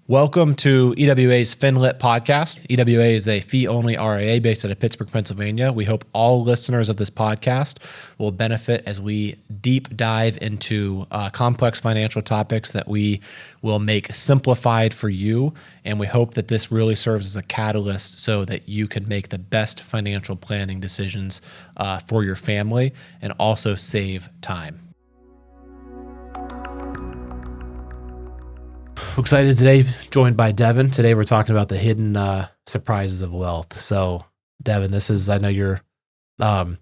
Welcome to EWA's FIN-LYT podcast. EWA is a fee-only RIA based out of Pittsburgh, Pennsylvania. We hope all listeners of this podcast will benefit as we deep dive into complex financial topics that we will make simplified for you. And we hope that this really serves as a catalyst so that you can make the best financial planning decisions for your family and also save time. Excited today, joined by Devin. Today we're talking about the hidden surprises of wealth. So, Devin, this is, I know you're one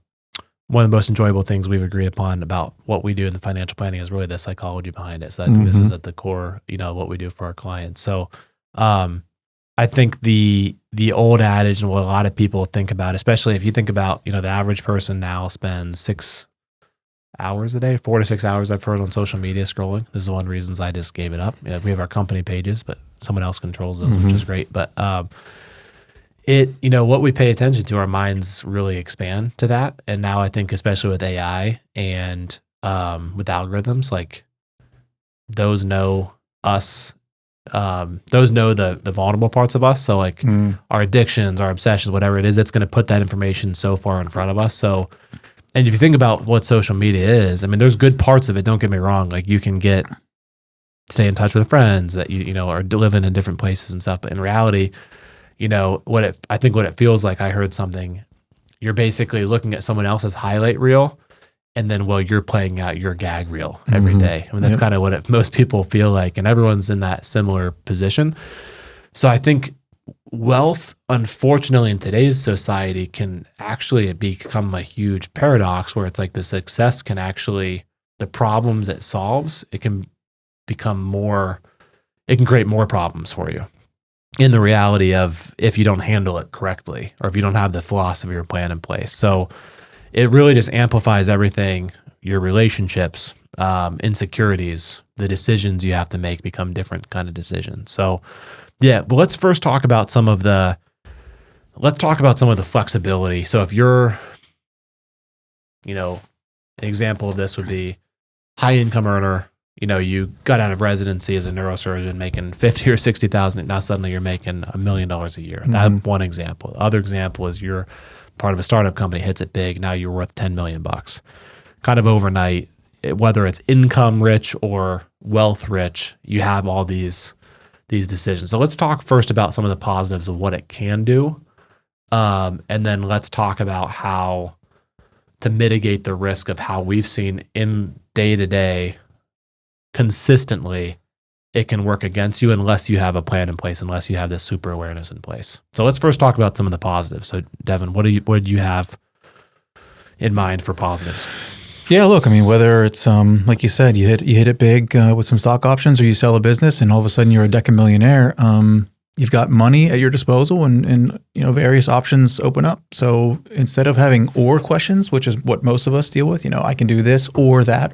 of the most enjoyable things we've agreed upon about what we do in the financial planning is really the psychology behind it. So this is at the core, what we do for our clients. So I think the old adage and what a lot of people think about, especially if you think about, the average person now spends 6 hours a day, 4 to 6 hours I've heard on social media scrolling. This is one of the reasons I just gave it up. We have our company pages, but someone else controls those, which is great. But what we pay attention to, our minds really expand to that. And now I think especially with AI and with algorithms, like those know us, those know the vulnerable parts of us. So like our addictions, our obsessions, whatever it is, it's going to put that information so far in front of us. So and if you think about what social media is, I mean, there's good parts of it. Don't get me wrong. Like you can stay in touch with friends that are living in different places and stuff. But in reality, I think what it feels like, I heard something. You're basically looking at someone else's highlight reel, and then you're playing out your gag reel every day. I mean, that's kind of what most people feel like, and everyone's in that similar position. So I think wealth, unfortunately, in today's society can actually become a huge paradox where it's like the success can actually, the problems it solves, it can create more problems for you in the reality of if you don't handle it correctly or if you don't have the philosophy or plan in place. So it really just amplifies everything, your relationships, insecurities, the decisions you have to make become different kind of decisions. So yeah, but let's first talk about some of the flexibility. So if you're, an example of this would be high income earner, you got out of residency as a neurosurgeon making 50 or 60,000. Now suddenly you're making $1 million a year. That's one example. The other example is you're part of a startup company, hits it big. Now you're worth $10 million, kind of overnight, whether it's income rich or wealth rich, you have all these decisions. So let's talk first about some of the positives of what it can do. And then let's talk about how to mitigate the risk of how we've seen in day-to-day consistently, it can work against you unless you have a plan in place, unless you have this super awareness in place. So let's first talk about some of the positives. So Devin, what did you have in mind for positives? Yeah, look, I mean, whether it's like you said, you hit it big with some stock options, or you sell a business and all of a sudden you're a decamillionaire. You've got money at your disposal, and various options open up. So instead of having or questions, which is what most of us deal with, I can do this or that,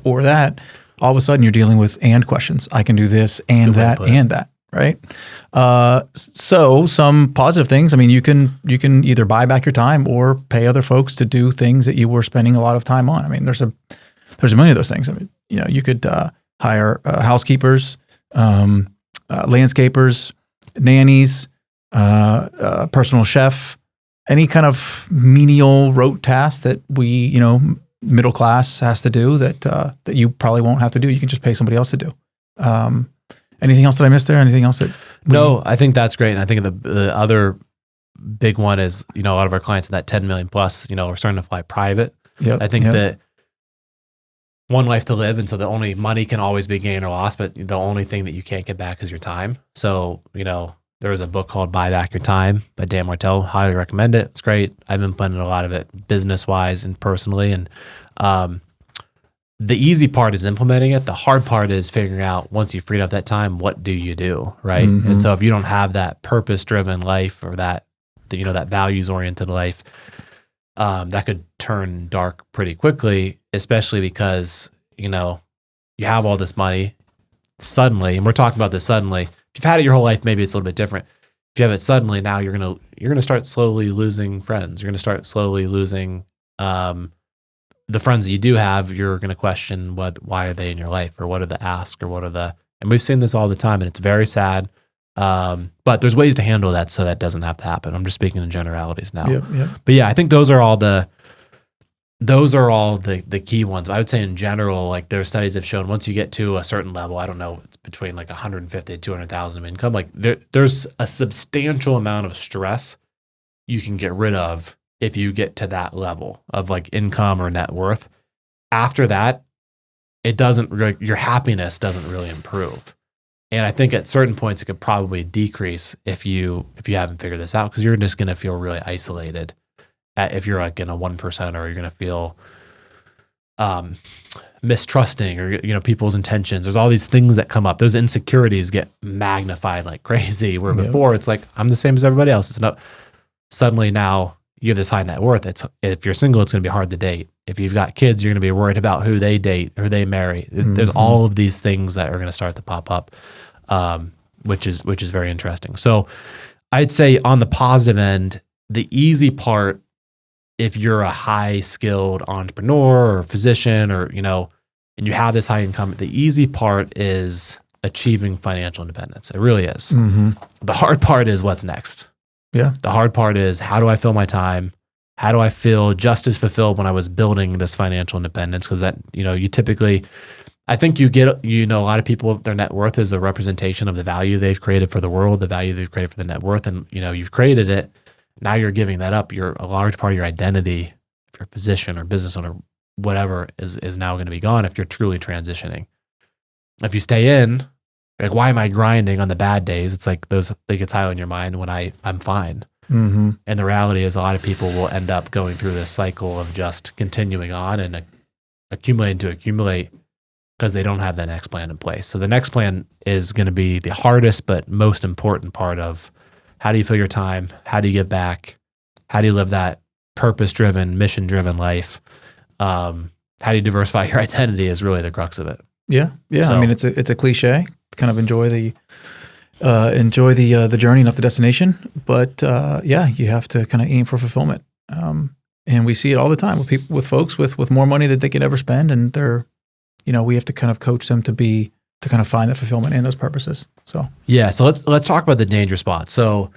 all of a sudden you're dealing with and questions. I can do this and that and that, right? So some positive things. I mean, you can either buy back your time or pay other folks to do things that you were spending a lot of time on. I mean, there's a million of those things. I mean, you could hire housekeepers, landscapers, nannies, personal chef, any kind of menial rote task that we, middle class has to do that you probably won't have to do. You can just pay somebody else to do. Anything else that I missed there? Anything else that? No, I think that's great. And I think the other big one is, a lot of our clients in that 10 million plus, we're starting to fly private. I think that one life to live. And so the only money can always be gain or loss, but the only thing that you can't get back is your time. So, there was a book called Buy Back Your Time by Dan Martell. Highly recommend it. It's great. I've implemented a lot of it business wise and personally. And, the easy part is implementing it. The hard part is figuring out once you've freed up that time, what do you do, right? And so if you don't have that purpose-driven life or that values-oriented life, that could turn dark pretty quickly, especially because, you have all this money suddenly, and we're talking about this suddenly. If you've had it your whole life, maybe it's a little bit different. If you have it suddenly, now you're gonna start slowly losing friends. You're gonna start slowly losing the friends that you do have, you're going to question why are they in your life, or what are the asks, or and we've seen this all the time, and it's very sad. But there's ways to handle that so that doesn't have to happen. I'm just speaking in generalities now. Yep. But yeah, I think those are all the key ones. I would say in general, like their studies have shown once you get to a certain level, I don't know, it's between like 150 to 200,000 of income, like there's a substantial amount of stress you can get rid of if you get to that level of like income or net worth. After that, it doesn't really, your happiness doesn't really improve. And I think at certain points it could probably decrease if you haven't figured this out, because you're just going to feel really isolated if you're like in a 1%, or you're going to feel mistrusting, or people's intentions. There's all these things that come up. Those insecurities get magnified like crazy, where before it's like, I'm the same as everybody else. It's not, suddenly now you have this high net worth. If you're single, it's going to be hard to date. If you've got kids, you're going to be worried about who they date, who they marry. There's all of these things that are going to start to pop up, which is very interesting. So I'd say on the positive end, the easy part, if you're a high skilled entrepreneur or physician, or, and you have this high income, the easy part is achieving financial independence. It really is. Mm-hmm. The hard part is what's next. Yeah. The hard part is, how do I fill my time? How do I feel just as fulfilled when I was building this financial independence? Because that, you typically, I think you get, a lot of people, their net worth is a representation of the value they've created for the world, the value they've created for the net worth. And, you've created it. Now you're giving that up. A large part of your identity, if you're a physician or business owner, whatever, is now going to be gone if you're truly transitioning. If you stay in, like, why am I grinding on the bad days? It's like they get tired in your mind when I'm fine. Mm-hmm. And the reality is, a lot of people will end up going through this cycle of just continuing on and accumulating to accumulate, because they don't have the next plan in place. So the next plan is going to be the hardest but most important part of how do you fill your time? How do you give back? How do you live that purpose-driven, mission-driven life? How do you diversify your identity is really the crux of it. Yeah. So, I mean, it's a cliche. Kind of enjoy the journey, not the destination. But you have to kind of aim for fulfillment. And we see it all the time with people, with folks with more money that they could ever spend, and they're, we have to kind of coach them to kind of find that fulfillment and those purposes. So let's talk about the danger spot. So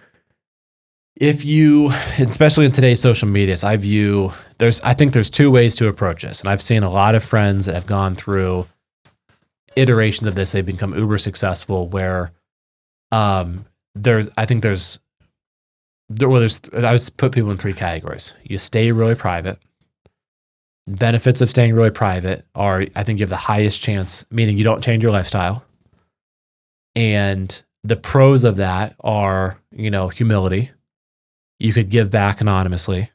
if you, especially in today's social media, I think there's two ways to approach this, and I've seen a lot of friends that have gone through iterations of this. They've become uber successful, where I would put people in three categories. You stay really private. Benefits of staying really private are, I think you have the highest chance, meaning you don't change your lifestyle. And the pros of that are, humility. You could give back anonymously.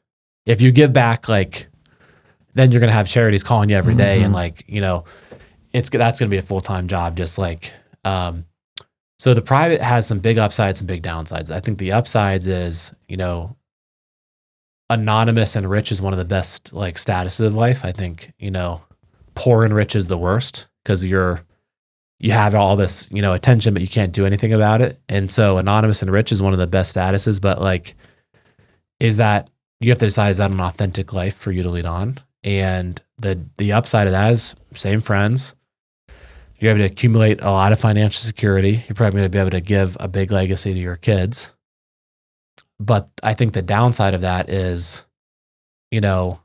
If you give back, then you're going to have charities calling you every day, and that's going to be a full-time job. Just so the private has some big upsides and big downsides. I think the upsides is, anonymous and rich is one of the best statuses of life. I think, poor and rich is the worst, because you have all this, attention, but you can't do anything about it. And so anonymous and rich is one of the best statuses, but is that you have to decide, is that an authentic life for you to lead on? And the upside of that is same friends. You're able to accumulate a lot of financial security. You're probably going to be able to give a big legacy to your kids. But I think the downside of that is, you have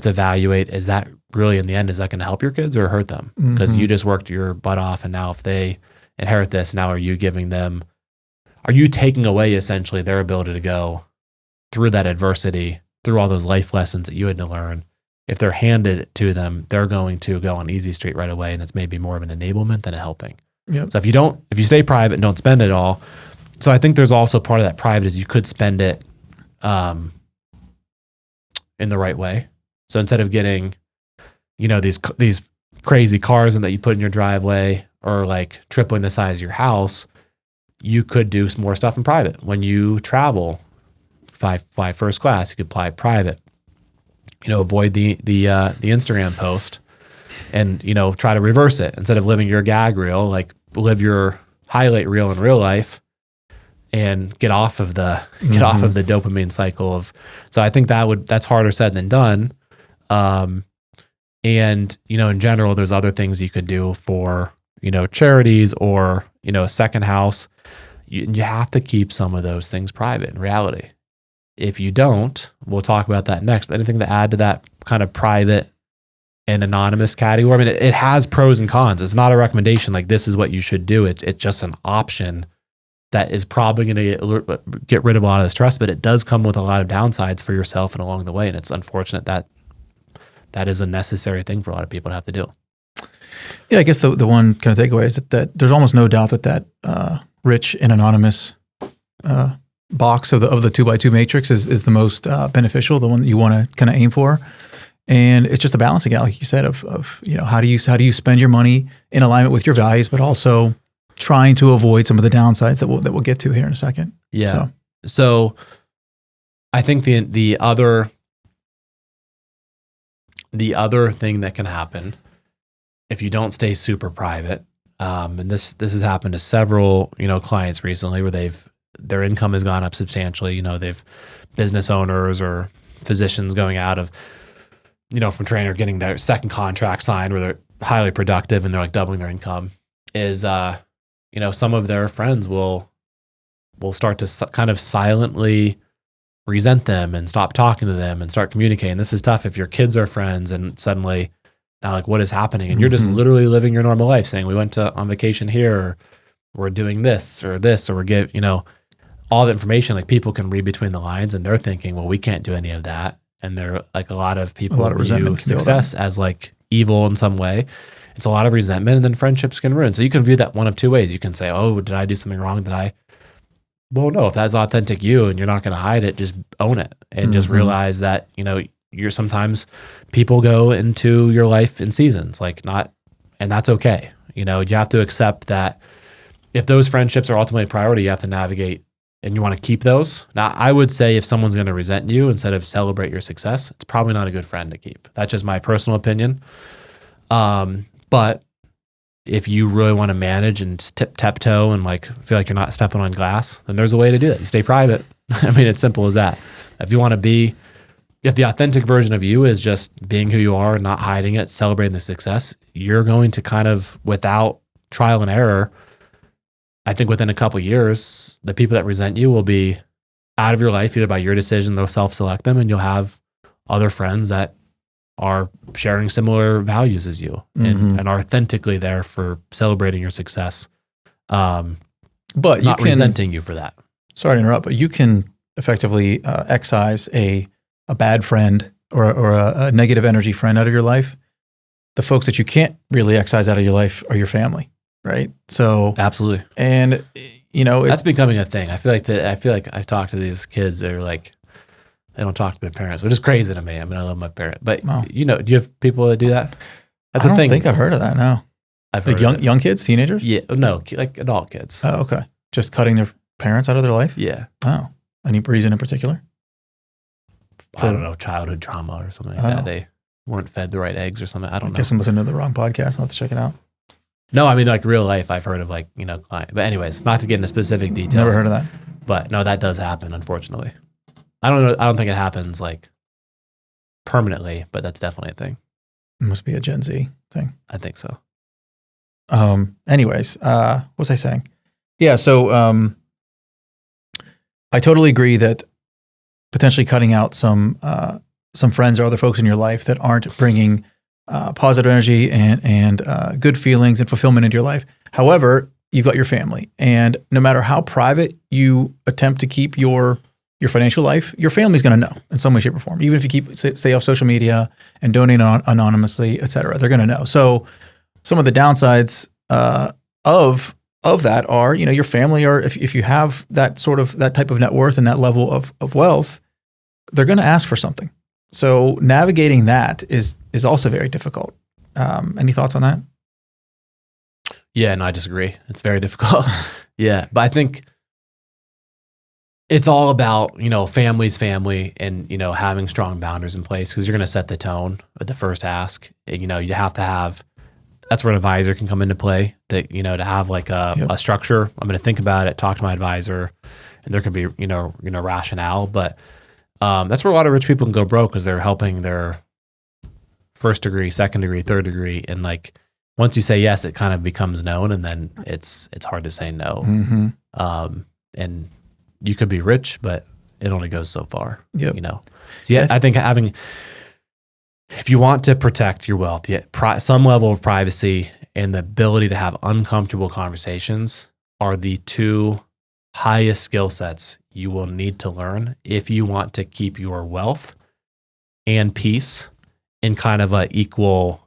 to evaluate, is that really in the end, is that going to help your kids or hurt them? Because you just worked your butt off, and now if they inherit this, now are you taking away essentially their ability to go through that adversity, through all those life lessons that you had to learn? If they're handed it to them, they're going to go on easy street right away, and it's maybe more of an enablement than a helping. Yep. So if you stay private and don't spend it all, so I think there's also part of that private is you could spend it in the right way. So instead of getting, these crazy cars that you put in your driveway, or tripling the size of your house, you could do some more stuff in private. When you travel, fly first class, you could fly private. Avoid the Instagram post, and try to reverse it. Instead of living your gag reel, live your highlight reel in real life, and get off of the dopamine cycle of. So I think that's harder said than done. And in general, there's other things you could do for charities or, a second house, you have to keep some of those things private in reality. If you don't, we'll talk about that next, but anything to add to that kind of private and anonymous category? I mean, it has pros and cons. It's not a recommendation like this is what you should do. It's just an option that is probably going to get rid of a lot of the stress, but it does come with a lot of downsides for yourself and along the way. And it's unfortunate that that is a necessary thing for a lot of people to have to do. Yeah, I guess the one kind of takeaway is that there's almost no doubt that rich and anonymous box of the 2x2 matrix is the most beneficial, the one that you want to kind of aim for. And it's just a balancing act, like you said, of how do you spend your money in alignment with your values, but also trying to avoid some of the downsides that we'll get to here in a second. Yeah. So I think the other thing that can happen if you don't stay super private, and this has happened to several clients recently where their income has gone up substantially. They've business owners or physicians going out of from trainer getting their second contract signed where they're highly productive and they're like doubling their income. Is some of their friends will start to kind of silently resent them and stop talking to them and start communicating. This is tough if your kids are friends and suddenly now like what is happening? And you're just literally living your normal life saying we went on vacation here or we're doing this or we're all the information, like people can read between the lines and they're thinking, well, we can't do any of that. And they're like a lot of people view success as like evil in some way. It's a lot of resentment and then friendships can ruin. So you can view that one of two ways. You can say, oh, did I do something wrong? Well, no, if that's authentic you and you're not going to hide it, just own it and just realize that, you're sometimes people go into your life in seasons, and that's okay. You have to accept that if those friendships are ultimately a priority, you have to navigate and you want to keep those. Now, I would say if someone's going to resent you instead of celebrate your success, it's probably not a good friend to keep. That's just my personal opinion. But if you really want to manage and tiptoe and feel like you're not stepping on glass, then there's a way to do that. You stay private. I mean, it's simple as that. If the authentic version of you is just being who you are, not hiding it, celebrating the success, you're going to kind of, without trial and error, I think within a couple of years, the people that resent you will be out of your life, either by your decision, they'll self-select them, and you'll have other friends that are sharing similar values as you and are authentically there for celebrating your success. But not resenting you for that. Sorry to interrupt, but you can effectively excise a bad friend or a negative energy friend out of your life. The folks that you can't really excise out of your life are your family, right? So absolutely. And that's becoming a thing. I feel like I've talked to these kids that are like, they don't talk to their parents, which is crazy to me. I mean, I love my parent, but do you have people that do that? That's a thing. I don't think I've heard of that. No. I've heard young kids, teenagers? Yeah. No, like adult kids. Oh, okay. Just cutting their parents out of their life? Yeah. Oh, any reason in particular? I don't know, childhood trauma or something like that. They weren't fed the right eggs or something. I don't know. I guess I'm listening to the wrong podcast. I'll have to check it out. No, I mean, like real life, I've heard of client. But anyways, not to get into specific details. Never heard of that. But no, that does happen, unfortunately. I don't know. I don't think it happens permanently, but that's definitely a thing. It must be a Gen Z thing. I think so. Anyways, what was I saying? Yeah. So, I totally agree that potentially cutting out some friends or other folks in your life that aren't bringing positive energy and good feelings and fulfillment into your life. However, you've got your family, and no matter how private you attempt to keep your financial life, your family's going to know in some way, shape, or form. Even if you stay off social media and donate anonymously, et cetera, they're going to know. So some of the downsides of that are, your family, or if you have that type of net worth and that level of wealth, they're going to ask for something. So navigating that is also very difficult. Any thoughts on that? Yeah, no, I disagree. It's very difficult. Yeah, but I think it's all about, family's family and, having strong boundaries in place, because you're going to set the tone with the first ask. You have to have, that's where an advisor can come into play to have a structure. I'm going to think about it, talk to my advisor, and there can be, rationale. But that's where a lot of rich people can go broke, because they're helping their first degree, second degree, third degree, and once you say yes, it kind of becomes known, and then it's hard to say no. And you could be rich, but it only goes so far. Yep. You know. So yeah, I think if you want to protect your wealth, some level of privacy and the ability to have uncomfortable conversations are the two highest skill sets you will need to learn if you want to keep your wealth and peace in kind of a equal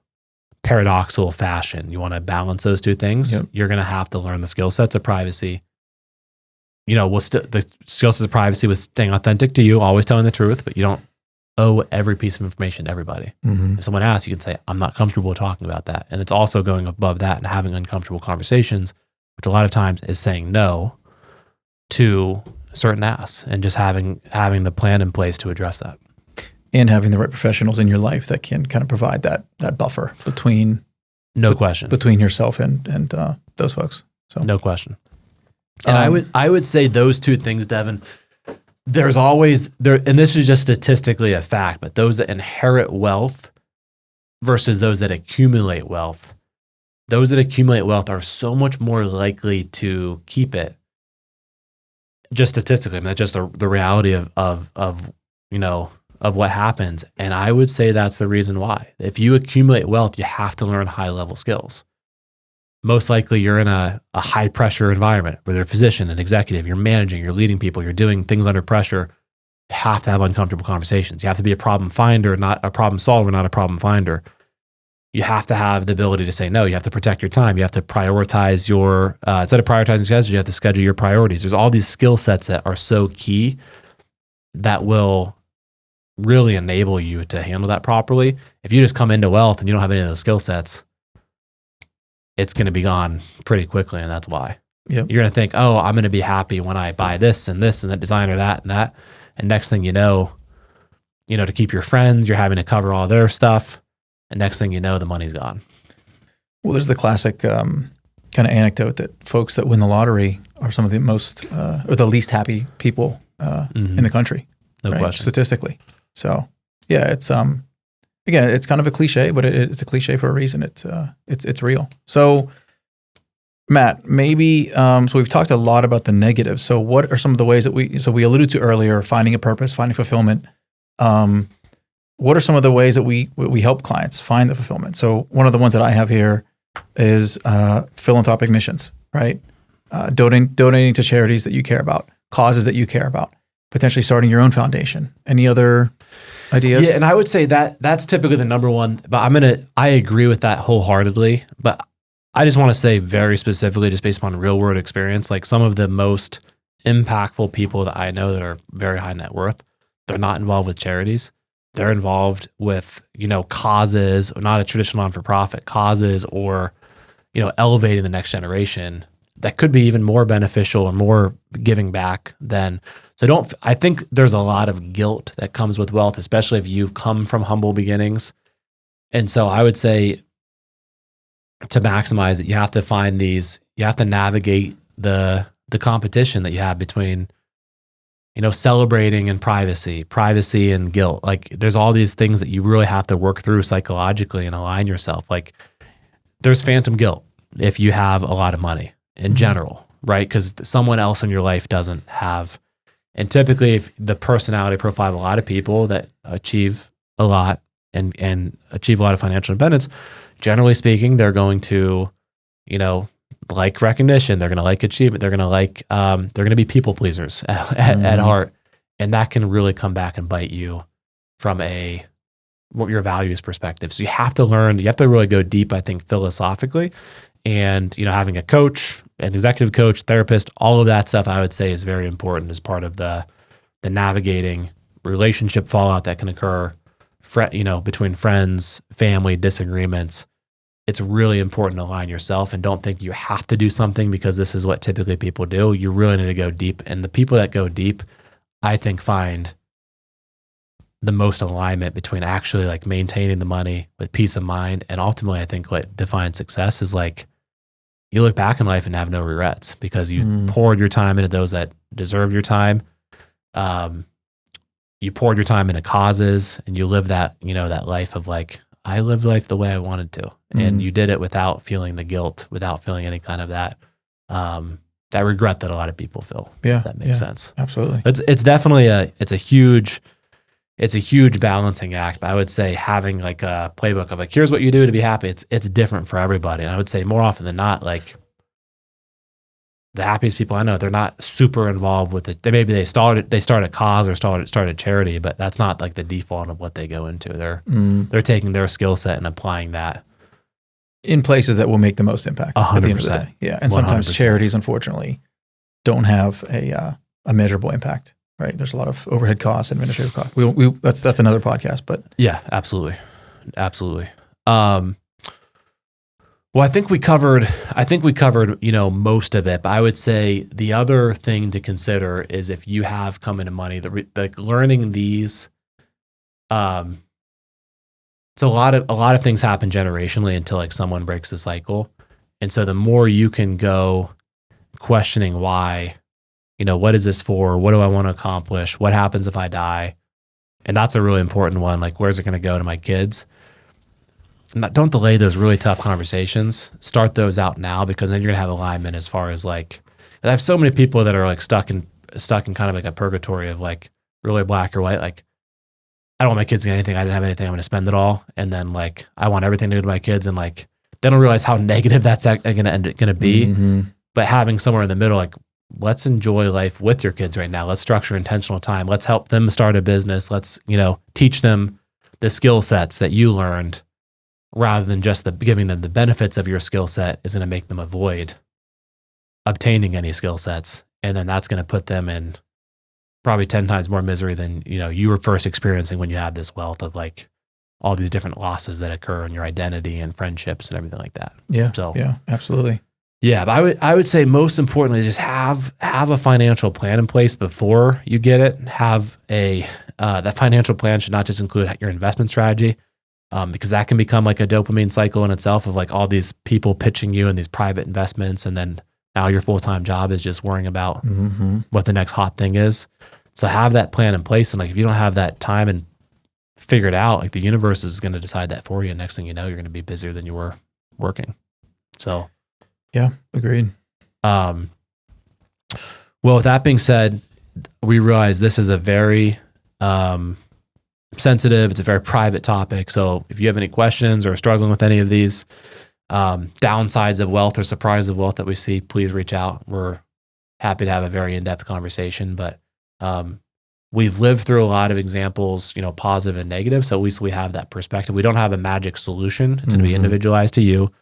paradoxical fashion. You want to balance those two things. Yep. You're going to have to learn the skill sets of privacy. You know, the skill sets of privacy with staying authentic to you, always telling the truth, but you don't owe every piece of information to everybody. If someone asks, you can say, I'm not comfortable talking about that. And it's also going above that and having uncomfortable conversations, which a lot of times is saying no to certain asks and just having the plan in place to address that. And having the right professionals in your life that can kind of provide that buffer between between yourself and those folks. So no question. And I would say those two things, Devin. There's always and this is just statistically a fact, but those that inherit wealth versus those that accumulate wealth, those that accumulate wealth are so much more likely to keep it. Just statistically, I mean, that's just the reality of you know, of what happens. And I would say that's the reason why. If you accumulate wealth, you have to learn high level skills. Most likely you're in a high pressure environment where you're a physician, an executive, you're managing, you're leading people, you're doing things under pressure. You have to have uncomfortable conversations. You have to be a problem finder, not a problem solver, not a problem finder. You have to have the ability to say no. You have to protect your time. You have to prioritize your, instead of prioritizing schedules, you have to schedule your priorities. There's all these skill sets that are so key that will really enable you to handle that properly. If you just come into wealth and you don't have any of those skill sets, it's going to be gone pretty quickly. And that's why. Yep. You're going to think, oh, I'm going to be happy when I buy this and that design or that and that. And next thing you know, to keep your friends, you're having to cover all their stuff. And next thing you know, the money's gone. Well, there's the classic kind of anecdote that folks that win the lottery are some of the most or the least happy people in the country. No question. Statistically. So yeah, it's again, it's kind of a cliche, but it's a cliche for a reason. It's real. So Matt, maybe so we've talked a lot about the negatives. So what are some of the ways that we alluded to earlier, finding a purpose, finding fulfillment. What are some of the ways that we help clients find the fulfillment? So one of the ones that I have here is philanthropic missions, right? Donating to charities that you care about, causes that you care about, potentially starting your own foundation. Any other ideas? Yeah, and I would say that's typically the number one, but I agree with that wholeheartedly, but I just want to say very specifically, just based upon real world experience, like some of the most impactful people that I know that are very high net worth, they're not involved with charities. They're involved with, causes, or not a traditional non-for-profit causes, or, elevating the next generation that could be even more beneficial or more giving back than. So I think there's a lot of guilt that comes with wealth, especially if you've come from humble beginnings. And so I would say to maximize it, you have to navigate the competition that you have between, celebrating and privacy and guilt. Like there's all these things that you really have to work through psychologically and align yourself. Like there's phantom guilt if you have a lot of money in general, right? Because someone else in your life doesn't have. And typically if the personality profile of a lot of people that achieve a lot and achieve a lot of financial independence, generally speaking, they're going to, like recognition, they're going to like achievement, they're going to be people pleasers at heart. And that can really come back and bite you from what your values perspective. So you have to really go deep, I think, philosophically, and, having a coach, an executive coach, therapist, all of that stuff I would say is very important as part of the navigating relationship fallout that can occur, between friends, family, disagreements. It's really important to align yourself and don't think you have to do something because this is what typically people do. You really need to go deep. And the people that go deep, I think, find the most alignment between actually like maintaining the money with peace of mind. And ultimately, I think what defines success is like you look back in life and have no regrets because you poured your time into those that deserve your time. You poured your time into causes and you live that, that life of like, I lived life the way I wanted to. And you did it without feeling the guilt, without feeling any kind of that regret that a lot of people feel. Yeah. If that makes sense. Absolutely. It's definitely it's a huge balancing act. But I would say having like a playbook of like, here's what you do to be happy. It's different for everybody. And I would say more often than not, like the happiest people I know, they're not super involved with it. They start a cause or start a charity, but that's not like the default of what they go into. They're taking their skill set and applying that in places that will make the most impact 100%. At the end of the day. Yeah. And sometimes 100%. Charities, unfortunately, don't have a measurable impact, right? There's a lot of overhead costs, administrative costs. That's another podcast, but yeah, absolutely. Well, I think we covered, most of it, but I would say the other thing to consider is if you have come into money, like learning these, it's a lot of things happen generationally until like someone breaks the cycle. And so the more you can go questioning why, what is this for? What do I want to accomplish? What happens if I die? And that's a really important one. Like, where's it going to go to my kids? Don't delay those really tough conversations. Start those out now, because then you're gonna have alignment as far as like, I have so many people that are like stuck in kind of like a purgatory of like really black or white. Like, I don't want my kids to get anything. I didn't have anything. I'm gonna spend it all. And then like, I want everything to go to my kids. And like, they don't realize how negative that's gonna be. Mm-hmm. But having somewhere in the middle, like, let's enjoy life with your kids right now. Let's structure intentional time. Let's help them start a business. Let's, teach them the skill sets that you learned, rather than just giving them the benefits of your skill set is going to make them avoid obtaining any skill sets. And then that's going to put them in probably 10 times more misery than, you were first experiencing when you had this wealth of like all these different losses that occur in your identity and friendships and everything like that. Yeah. So yeah, absolutely. Yeah. But I would say most importantly, just have a financial plan in place before you get it. Have that financial plan should not just include your investment strategy, because that can become like a dopamine cycle in itself of like all these people pitching you in these private investments. And then now your full-time job is just worrying about what the next hot thing is. So have that plan in place. And like, if you don't have that time and figured out, like the universe is going to decide that for you. Next thing you know, you're going to be busier than you were working. So yeah, agreed. Well, with that being said, we realize this is a very, sensitive. It's a very private topic. So if you have any questions or are struggling with any of these downsides of wealth or surprises of wealth that we see, please reach out. We're happy to have a very in-depth conversation, but we've lived through a lot of examples, positive and negative. So at least we have that perspective. We don't have a magic solution. It's going to be individualized to you,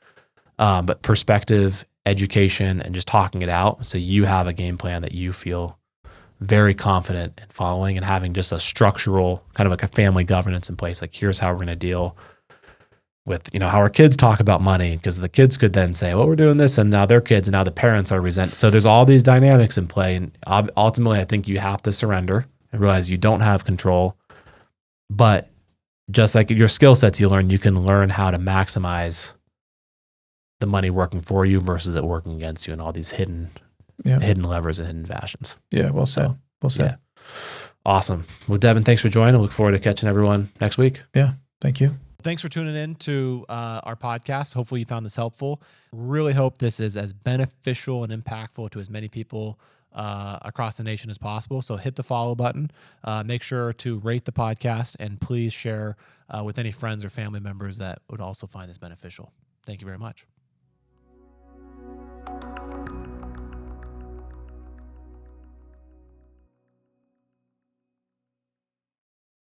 but perspective, education, and just talking it out. So you have a game plan that you feel very confident in following, and having just a structural kind of like a family governance in place. Like, here's how we're going to deal with, how our kids talk about money, because the kids could then say, well, we're doing this, and now their kids, and now the parents are resent. So there's all these dynamics in play. And ultimately, I think you have to surrender and realize you don't have control. But just like your skill sets you learn, you can learn how to maximize the money working for you versus it working against you, and all these hidden levers and hidden fashions. Yeah, well said. Well said. Yeah. Awesome. Well, Devin, thanks for joining. I look forward to catching everyone next week. Yeah, thank you. Thanks for tuning in to our podcast. Hopefully you found this helpful. Really hope this is as beneficial and impactful to as many people across the nation as possible. So hit the follow button. Make sure to rate the podcast, and please share with any friends or family members that would also find this beneficial. Thank you very much.